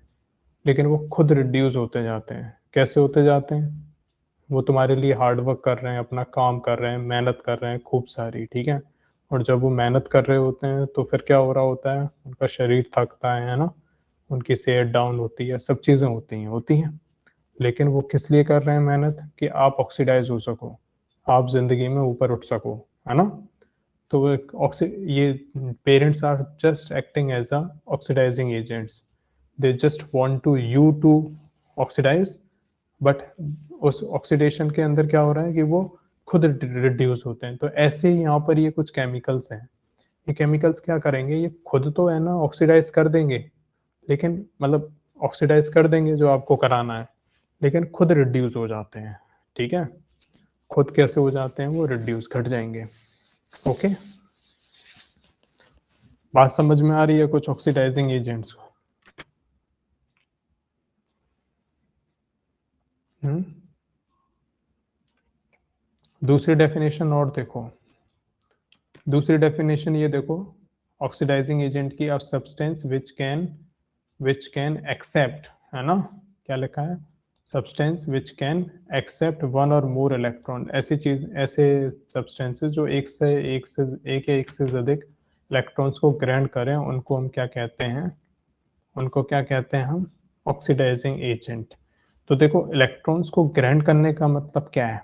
लेकिन वो खुद रिड्यूस होते जाते हैं। कैसे होते जाते हैं, वो तुम्हारे लिए हार्ड वर्क कर रहे हैं, अपना काम कर रहे हैं, मेहनत कर रहे हैं खूब सारी, ठीक है। और जब वो मेहनत कर रहे होते हैं तो फिर क्या हो रहा होता है, उनका शरीर थकता है ना, उनकी सेहत डाउन होती है, सब चीज़ें होती हैं। लेकिन वो किस लिए कर रहे हैं मेहनत, कि आप ऑक्सीडाइज हो सको, आप जिंदगी में ऊपर उठ सको, है ना। तो वो ये parents are just acting as a oxidising agents, they just want to you to oxidise, but उस ऑक्सीडेशन के अंदर क्या हो रहा है कि वो खुद रिड्यूस होते हैं। तो ऐसे ही यहाँ पर ये कुछ केमिकल्स हैं, ये केमिकल्स क्या करेंगे, ये खुद तो है ना ऑक्सीडाइज कर देंगे, लेकिन मतलब ऑक्सीडाइज कर देंगे जो आपको कराना है, लेकिन खुद रिड्यूस हो जाते हैं। ठीक है, खुद कैसे हो जाते हैं, वो रिड्यूस घट जाएंगे। ओके, बात समझ में आ रही है कुछ ऑक्सीडाइजिंग एजेंट्स को? दूसरी डेफिनेशन और देखो, दूसरी डेफिनेशन ये देखो, ऑक्सीडाइजिंग एजेंट की, of substance which can accept, है ना, क्या लिखा है, substance which can accept one or more electron. ऐसी चीज, ऐसे सब्सटेंसेस जो एक या एक से अधिक इलेक्ट्रॉन्स को ग्रहण करें, उनको हम क्या कहते हैं, उनको क्या कहते हैं हम, ऑक्सीडाइजिंग एजेंट। तो देखो इलेक्ट्रॉन्स को ग्रहण करने का मतलब क्या है,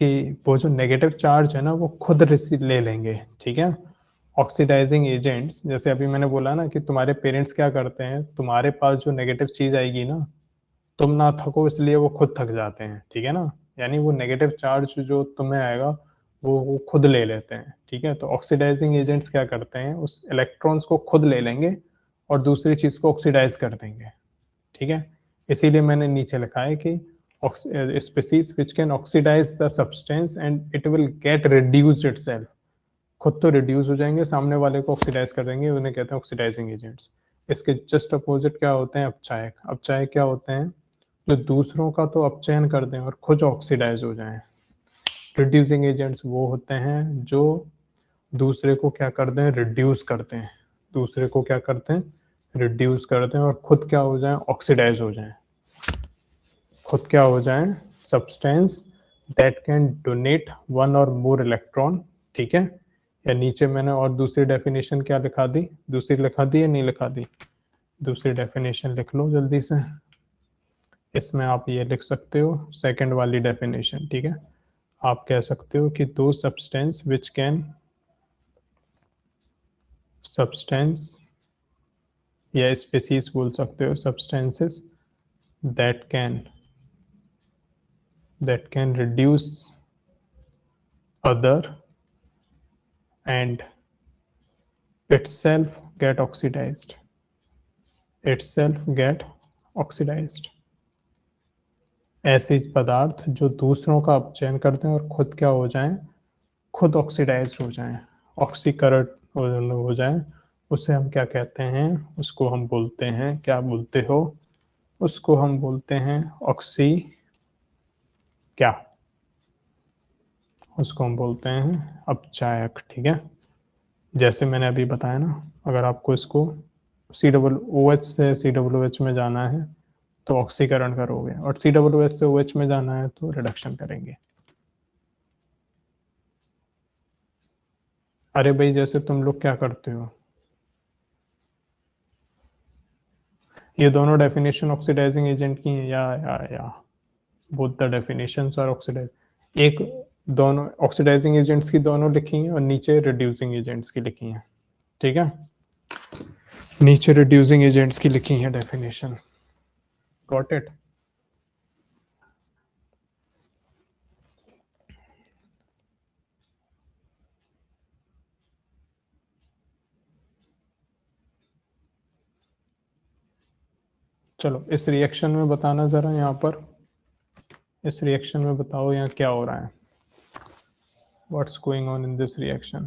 कि वो जो नेगेटिव चार्ज है ना वो खुद रिसीव ले लेंगे। ठीक है, ऑक्सीडाइजिंग एजेंट्स, जैसे अभी मैंने बोला ना कि तुम्हारे पेरेंट्स क्या करते हैं, तुम्हारे पास जो नेगेटिव चीज आएगी ना, तुम ना थको इसलिए वो खुद थक जाते हैं। ठीक है ना, यानी वो नेगेटिव चार्ज जो तुम्हें आएगा वो खुद ले लेते हैं। ठीक है, तो ऑक्सीडाइजिंग एजेंट्स क्या करते हैं, उस इलेक्ट्रॉन्स को खुद ले लेंगे और दूसरी चीज को ऑक्सीडाइज कर देंगे। ठीक है, इसीलिए मैंने नीचे लिखा है कि species which can oxidize the substance and it will get reduced itself, खुद तो रिड्यूस हो जाएंगे, सामने वाले को ऑक्सीडाइज कर देंगे, उन्हें कहते हैं ऑक्सीडाइजिंग एजेंट्स। इसके जस्ट अपोजिट क्या होते हैं, अपचायक। अपचायक क्या होते हैं, जो दूसरों का तो अपचयन कर दें और खुद ऑक्सीडाइज हो जाएं। रिड्यूसिंग एजेंट्स वो होते हैं जो दूसरे को क्या कर दें, रिड्यूस करते हैं, दूसरे को क्या करते हैं, रिड्यूस करते हैं और खुद क्या हो जाए, ऑक्सीडाइज हो जाए, खुद क्या हो जाए, substance that can donate one or more electron. ठीक है, या नीचे मैंने और दूसरी डेफिनेशन क्या लिखा दी, दूसरी लिखा दी या नहीं लिखा दी, दूसरी डेफिनेशन लिख लो जल्दी से। इसमें आप ये लिख सकते हो सेकंड वाली डेफिनेशन। ठीक है, आप कह सकते हो कि दो सब्सटेंस विच कैन, सब्सटेंस या स्पीसीज बोल सकते हो, substances that can reduce other and itself get oxidized, ऐसे पदार्थ जो दूसरों का अपचयन करते हैं और खुद क्या हो जाएं, खुद ऑक्सीडाइज हो जाएं, ऑक्सीकरण हो जाएं, उसे हम क्या कहते हैं, उसको हम बोलते हैं, क्या बोलते हो, उसको हम बोलते हैं क्या, उसको हम बोलते हैं अपचायक। ठीक है, जैसे मैंने अभी बताया ना, अगर आपको इसको COOH से COOH में जाना है तो ऑक्सीकरण करोगे, और COOH से OH में जाना है तो रिडक्शन करेंगे। अरे भाई जैसे तुम लोग क्या करते हो, ये दोनों डेफिनेशन ऑक्सीडाइजिंग एजेंट की हैं, या both the definitions are oxidise, एक दोनों ऑक्सीडाइजिंग एजेंट्स की दोनों लिखी हैं और नीचे रिड्यूसिंग एजेंट्स की लिखी हैं, ठीक है, नीचे रिड्यूसिंग एजेंट्स की लिखी हैं डेफिनेशन। Got it? चलो इस रिएक्शन में बताना जरा, यहाँ पर इस रिएक्शन में बताओ यहाँ क्या हो रहा है, what's going on in this reaction.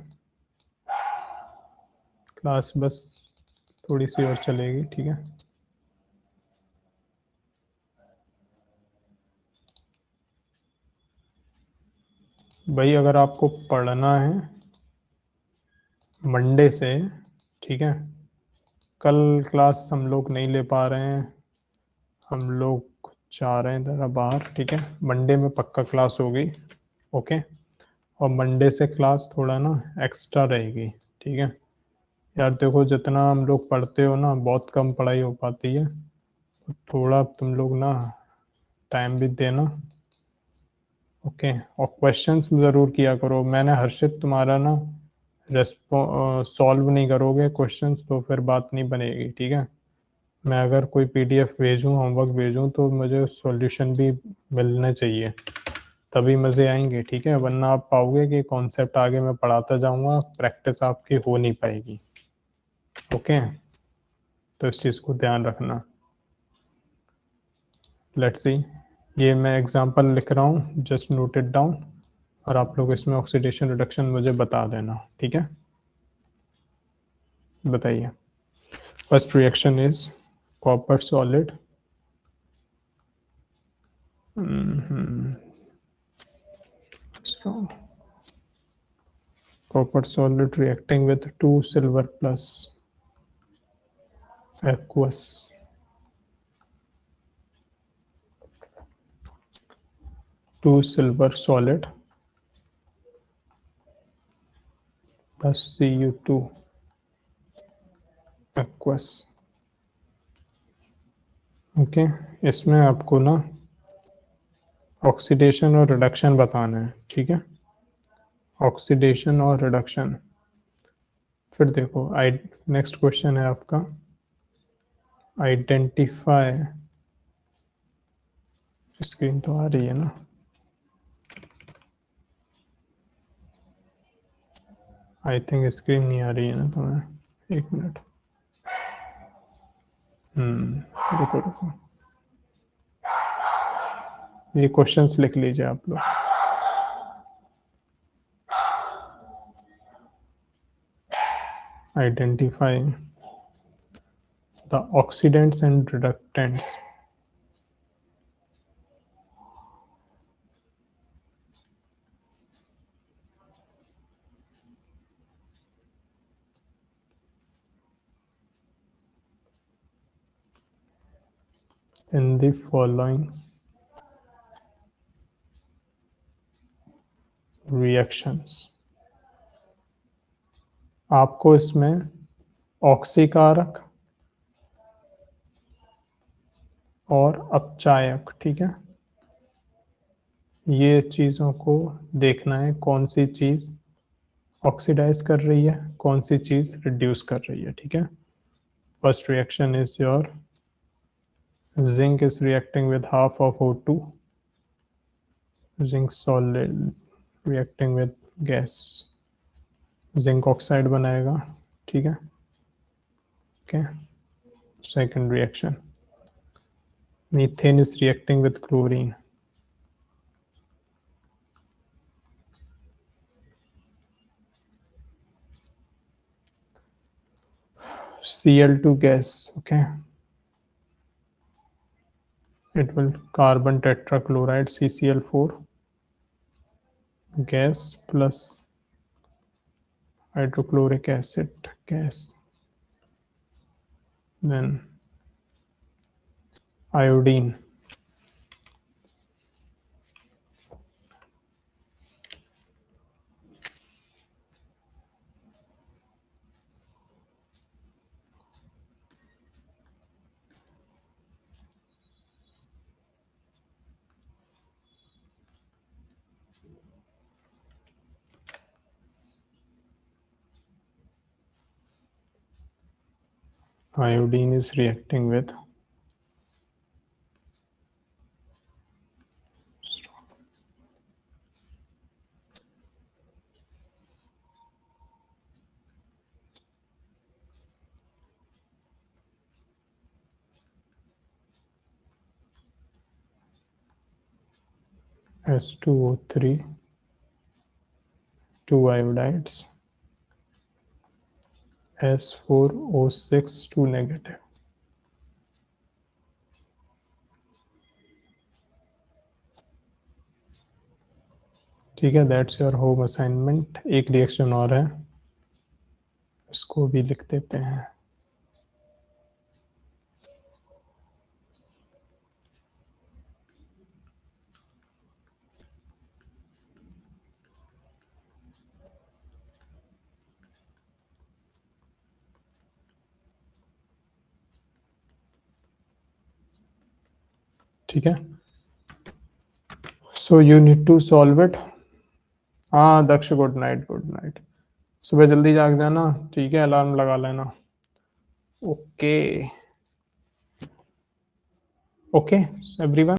Class बस थोड़ी सी और चलेगी, ठीक है। भाई अगर आपको पढ़ना है मंडे से, ठीक है, कल क्लास हम लोग नहीं ले पा रहे हैं, हम लोग जा रहे हैं जरा बाहर, ठीक है, मंडे में पक्का क्लास होगी, ओके। और मंडे से क्लास थोड़ा ना एक्स्ट्रा रहेगी, ठीक है। यार देखो जितना हम लोग पढ़ते हो ना, बहुत कम पढ़ाई हो पाती है, तो थोड़ा तुम लोग ना टाइम भी देना, ओके। और क्वेश्चंस ज़रूर किया करो, मैंने हर्षित तुम्हारा ना सॉल्व नहीं करोगे क्वेश्चंस तो फिर बात नहीं बनेगी, ठीक है। मैं अगर कोई PDF भेजूँ, होमवर्क भेजूँ, तो मुझे सॉल्यूशन भी मिलना चाहिए, तभी मज़े आएंगे, ठीक है। वरना आप पाओगे कि कॉन्सेप्ट आगे मैं पढ़ाता जाऊँगा, प्रैक्टिस आपकी हो नहीं पाएगी, ओके। तो इस चीज़ को ध्यान रखना। लेट्स सी, ये मैं एग्जांपल लिख रहा हूँ, जस्ट नोट इट डाउन, और आप लोग इसमें ऑक्सीडेशन रिडक्शन मुझे बता देना, ठीक है। बताइए। First reaction is copper solid, copper solid reacting with 2 silver plus aqueous, 2 silver solid plus Cu2 aqueous, okay. इसमें आपको ना ऑक्सीडेशन और रिडक्शन बताना है, ठीक है, ऑक्सीडेशन और रिडक्शन। फिर देखो नेक्स्ट क्वेश्चन है आपका, आइडेंटिफाई, स्क्रीन तो आ रही है ना, आई थिंक स्क्रीन नहीं आ रही है ना तुम्हें, एक मिनट, रुको रुको, ये क्वेश्चंस लिख लीजिए आप लोग। Identify the oxidants and reductants in the following reactions। आपको इसमें ऑक्सीकारक और अपचायक, ठीक है, ये चीज़ों को देखना है, कौन सी चीज़ ऑक्सीडाइज कर रही है, कौन सी चीज़ रिड्यूस कर रही है, ठीक है। First reaction is your zinc is reacting with half of O2, zinc solid reacting with gas, zinc oxide बनाएगा, ठीक है, okay. Second reaction, methane is reacting with chlorine, Cl2 gas, okay, it will carbon tetrachloride CCl4 gas plus hydrochloric acid gas, then iodine, iodine is reacting with S2O3, 2 iodides, S4O6, 2 negative. ठीक है, that's your home assignment. एक reaction और है, इसको भी लिख देते हैं। ठीक है, so you need to solve it. हाँ Daksh, good night, good night. सुबह जल्दी जाग जाना, ठीक है, अलार्म लगा लेना। Okay okay everyone.